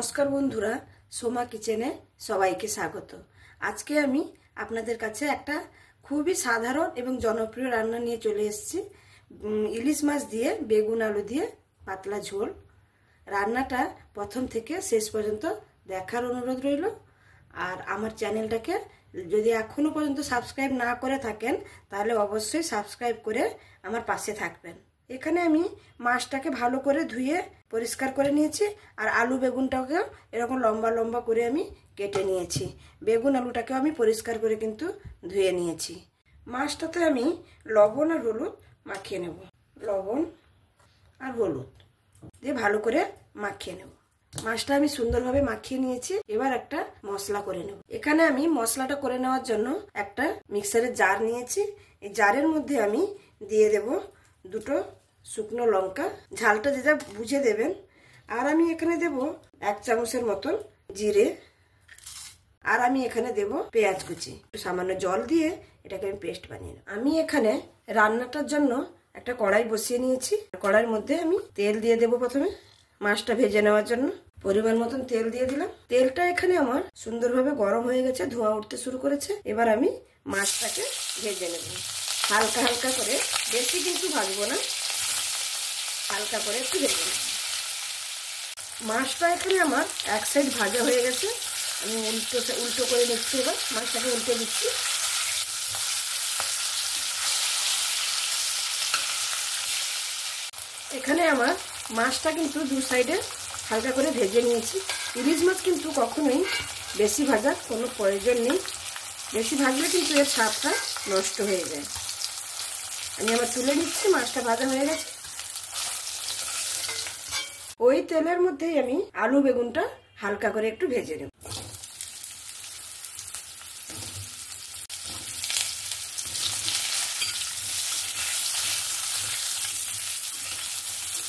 নমস্কার বন্ধুরা, সোমা কিচেনে সবাইকে স্বাগত। আজকে আমি আপনাদের কাছে একটা খুবই সাধারণ এবং জনপ্রিয় রান্না নিয়ে চলে এসেছি। ইলিশ মাছ দিয়ে বেগুন আলু দিয়ে পাতলা ঝোল। রান্নাটা প্রথম থেকে শেষ পর্যন্ত দেখার অনুরোধ রইল। আর আমার চ্যানেলটাকে যদি এখনো পর্যন্ত সাবস্ক্রাইব না করে থাকেন তাহলে অবশ্যই সাবস্ক্রাইব করে আমার পাশে থাকবেন। এখানে আমি মাছটাকে ভালো করে ধুয়ে পরিষ্কার করে নিয়েছি আর আলু বেগুনটাকে এরকম লম্বা লম্বা করে আমি কেটে নিয়েছি। বেগুন আলুটাকেও আমি পরিষ্কার করে কিন্তু ধুয়ে নিয়েছি। মাছটাতে আমি লবণ আর হলুদ মাখিয়ে নেব। লবণ আর হলুদ দিয়ে ভালো করে মাখিয়ে নেব। মাছটা আমি সুন্দরভাবে মাখিয়ে নিয়েছি। এবার একটা মশলা করে নেব। এখানে আমি মশলাটা করে নেওয়ার জন্য একটা মিক্সারের জার নিয়েছি। এই জারের মধ্যে আমি দিয়ে দেব দুটো শুকনো লঙ্কা, ঝালটা যেটা বুঝে দেবেন। আর আমি এখানে দেব 1 চামচের মতন জিরে। আর আমি এখানে দেব পেঁয়াজ কুচি। সামান্য জল দিয়ে এটাকে আমি পেস্ট বানিয়ে নেব। আমি এখানে রান্নাটার জন্য একটা কড়াই বসিয়ে নিয়েছি। কড়াইয়ের মধ্যে আমি তেল দিয়ে দেব। প্রথমে মাছটা ভেজে নেওয়ার জন্য পরিমাণ মতন তেল দিয়ে দিলাম। তেলটা এখানে আমার সুন্দরভাবে গরম হয়ে গেছে, ধোঁয়া উঠতে শুরু করেছে। এবার আমি মাছটাকে ভেজে নেব হালকা হালকা করে, বেশি কিন্তু ভাজবো না, হালকা করে একটু ভেজে নেব। মাছটা এখানে আমার এক সাইড ভাজা হয়ে গেছে। আমি উল্টো করে নিচ্ছি। এবার মাছটাকে উল্টে দিচ্ছি। এখানে আমার মাছটা কিন্তু দু সাইডে হালকা করে ভেজে নিয়েছি। ইলিশ মাছ কিন্তু কখনোই বেশি ভাজার কোনো প্রয়োজন নেই। বেশি ভাজলে কিন্তু এর স্বাদটা নষ্ট হয়ে যায়। আমি আবার তুলে নিচ্ছি। মাছটা ভাজা হয়ে গেছে। ওই তেলের মধ্যেই আমি আলু বেগুনটা হালকা করে একটু ভেজে নেব।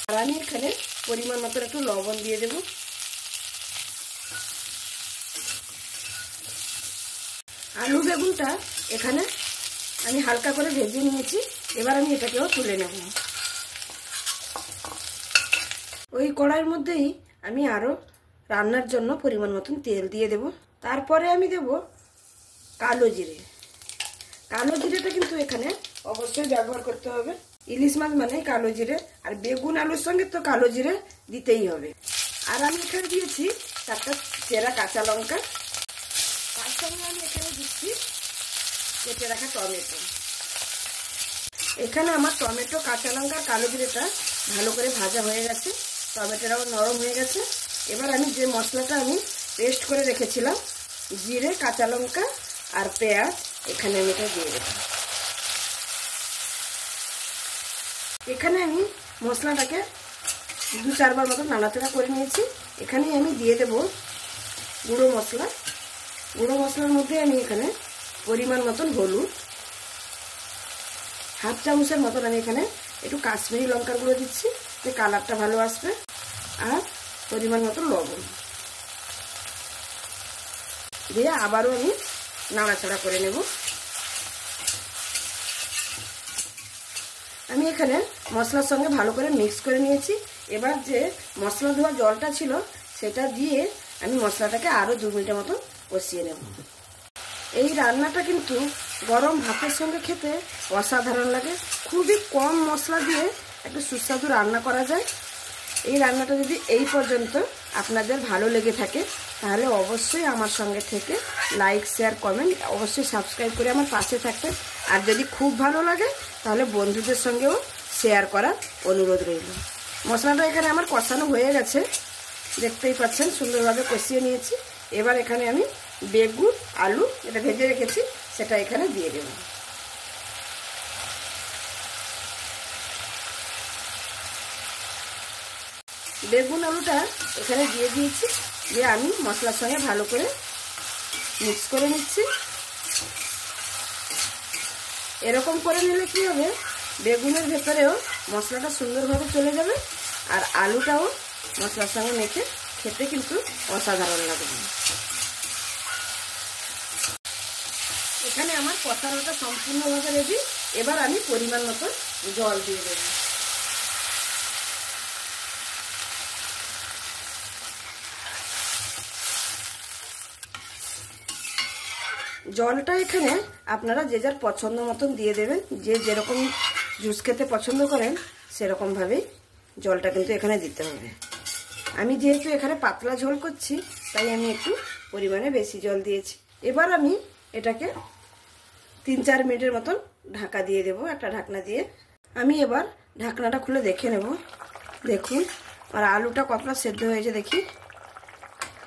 আর আমি এখানে পরিমাণ মতো একটু লবণ দিয়ে দেব। আলু বেগুনটা এখানে আমি হালকা করে ভেজে নিয়েছি। এবার আমি এটাকেও তুলে নেব। ওই কড়াইয়ের মধ্যেই আমি আরও রান্নার জন্য পরিমাণ মতন তেল দিয়ে দেব। তারপরে আমি দেব কালো জিরে। কালো জিরেটা কিন্তু এখানে অবশ্যই ব্যবহার করতে হবে। ইলিশ মাছ মানে কালো জিরে, আর বেগুন আলুর সঙ্গে তো কালো জিরে দিতেই হবে। আর আমি এখানে দিয়েছি 4টা চেরা কাঁচা লঙ্কা। তার সঙ্গে আমি এখানে দিচ্ছি কেটে রাখা টমেটো। এখানে আমার টমেটো, কাঁচা লঙ্কা আর কালো জিরেটা ভালো করে ভাজা হয়ে গেছে। টমেটোটাও নরম হয়ে গেছে। এবার আমি যে মশলাটা আমি পেস্ট করে রেখেছিলাম, জিরে, কাঁচা লঙ্কা আর পেঁয়াজ, এখানে আমি এটা দিয়ে দেব। এখানে আমি মশলাটাকে 2-4 বার মতো নাড়াচাড়া করে নিয়েছি। এখানে আমি দিয়ে দেব গুঁড়ো মশলা। গুঁড়ো মশলার মধ্যে আমি এখানে পরিমাণ মতন হলুদ, 1/2 চামচের মতন আমি এখানে একটু কাশ্মীরি লঙ্কার গুঁড়ো দিচ্ছি, যে কালারটা ভালো আসবে। আর পরিমাণ মতন লবণ দিয়ে আবারও আমি নাড়াচাড়া করে নেব। আমি এখানে মশলার সঙ্গে ভালো করে মিক্স করে নিয়েছি। এবার যে মশলা ধোয়া জলটা ছিল সেটা দিয়ে আমি মশলাটাকে আরও 2 মিনিটের মতো কষিয়ে নেব। এই রান্নাটা কিন্তু গরম ভাতের সঙ্গে খেতে অসাধারণ লাগে। খুবই কম মশলা দিয়ে একটা সুস্বাদু রান্না করা যায়। এই রান্নাটা যদি এই পর্যন্ত আপনাদের ভালো লেগে থাকে তাহলে অবশ্যই আমার সঙ্গে থেকে লাইক, শেয়ার, কমেন্ট, অবশ্যই সাবস্ক্রাইব করে আমার পাশে থাকবেন। আর যদি খুব ভালো লাগে তাহলে বন্ধুদের সঙ্গেও শেয়ার করার অনুরোধ রইল। মশলাটা এখানে আমার কষানো হয়ে গেছে, দেখতেই পাচ্ছেন সুন্দরভাবে কষিয়ে নিয়েছি। এবার এখানে আমি বেগুন আলু যেটা ভেজে রেখেছি সেটা এখানে দিয়ে দেব। বেগুন আলুটা এখানে দিয়ে দিয়েছি। দিয়ে আমি মশলার সঙ্গে ভালো করে মিক্স করে নিচ্ছি। এরকম করে নিলে কি হবে, বেগুনের ভেতরেও মশলাটা সুন্দরভাবে চলে যাবে আর আলুটাও মশলার সঙ্গে মেখে খেতে কিন্তু অসাধারণ লাগবে। এখানে আমার কষানোটা সম্পূর্ণভাবে রেডি। এবার আমি পরিমাণ মতো জল দিয়ে দেব। জলটা এখানে আপনারা যে যার পছন্দ মতন দিয়ে দেবেন, যে যেরকম জুস খেতে পছন্দ করেন সেরকমভাবেই জলটা কিন্তু এখানে দিতে হবে। আমি যেহেতু এখানে পাতলা ঝোল করছি তাই আমি একটু পরিমাণে বেশি জল দিয়েছি। এবার আমি এটাকে 3-4 মিনিটের মতন ঢাকা দিয়ে দেব, একটা ঢাকনা দিয়ে। আমি এবার ঢাকনাটা খুলে দেখে নেব। দেখুন আর আলুটা কতটা সেদ্ধ হয়েছে দেখি।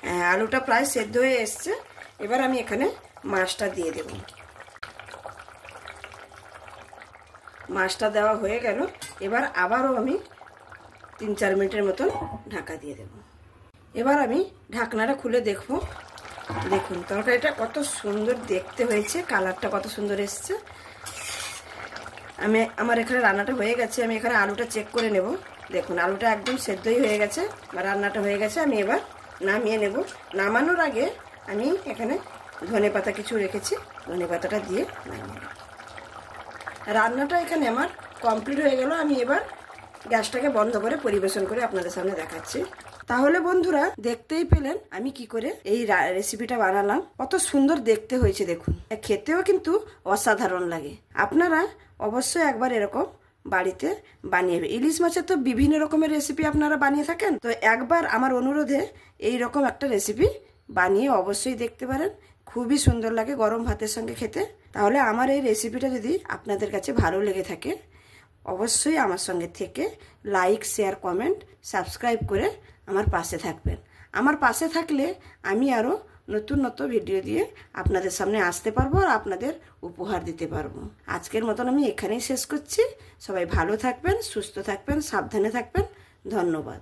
হ্যাঁ, আলুটা প্রায় সেদ্ধ হয়ে এসছে। এবার আমি এখানে মাছটা দিয়ে দেব। মাছটা দেওয়া হয়ে গেল। এবার আবারও আমি 3-4 মিনিটের মতন ঢাকা দিয়ে দেব। এবার আমি ঢাকনাটা খুলে দেখব। দেখুন তরকারিটা কত সুন্দর দেখতে হয়েছে, কালারটা কত সুন্দর এসছে। আমার এখানে রান্নাটা হয়ে গেছে। আমি এখানে আলুটা চেক করে নেব। দেখুন আলুটা একদম সেদ্ধই হয়ে গেছে বা রান্নাটা হয়ে গেছে। আমি এবার নামিয়ে নেব। নামানোর আগে আমি এখানে ধনেপাতা কিছু রেখেছি, ধনেপাতাটা দিয়ে নামিয়ে নেব। রান্নাটা এখানে আমার কমপ্লিট হয়ে গেল। আমি এবার গ্যাসটাকে বন্ধ করে পরিবেশন করে আপনাদের সামনে দেখাচ্ছি। তাহলে বন্ধুরা দেখতেই পেলেন আমি কি করে এই রেসিপিটা বানালাম। কত সুন্দর দেখতে হয়েছে দেখুন, খেতেও কিন্তু অসাধারণ লাগে। আপনারা অবশ্যই একবার এরকম বাড়িতে বানিয়ে। ইলিশ মাছের তো বিভিন্ন রকমের রেসিপি আপনারা বানিয়ে থাকেন, তো একবার আমার অনুরোধে এই রকম একটা রেসিপি বানিয়ে অবশ্যই দেখতে পারেন। খুবই সুন্দর লাগে গরম ভাতের সঙ্গে খেতে। তাহলে আমার এই রেসিপিটা যদি আপনাদের কাছে ভালো লেগে থাকে অবশ্যই আমার সঙ্গে থেকে লাইক, শেয়ার, কমেন্ট, সাবস্ক্রাইব করে আমার পাশে থাকবেন। আমার পাশে থাকলে আমি আরও নতুন নতুন ভিডিও দিয়ে আপনাদের সামনে আসতে পারবো আর আপনাদের উপহার দিতে পারবো। আজকের মতন আমি এখানেই শেষ করছি। সবাই ভালো থাকবেন, সুস্থ থাকবেন, সাবধানে থাকবেন। ধন্যবাদ।